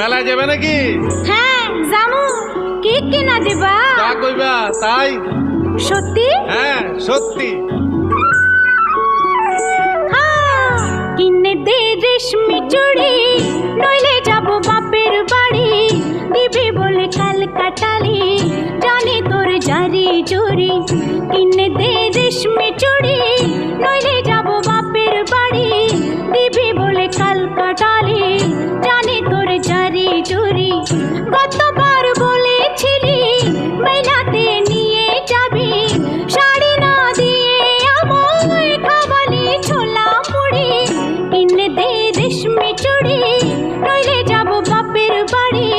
মেলায় যাবে নাকি? হ্যাঁ জামু। কি কিনা দিবা? তা কইবা তাই? সত্যি? হ্যাঁ সত্যি। কিনে দে রেশমি চুড়ি, নইলে যাব বাপের বাড়ি। দিবি বলে কাল কাটালি, জানি তোর জারি জুরি। কিনে দে রেশমি চুড়ি, নইলে যাব বাপের বাড়ি। দিবি বলে কাল কাটালি, জানি তোর জারি জুরি। গতবার বলেছিলি মেলাতে নিয়ে যাবি, শাড়ি না দিয়ে আমায় খাওয়ালি ছোলা মুড়ি। কিনে দে রেশমি চুড়ি, নইলে যাব বাপের বাড়ি।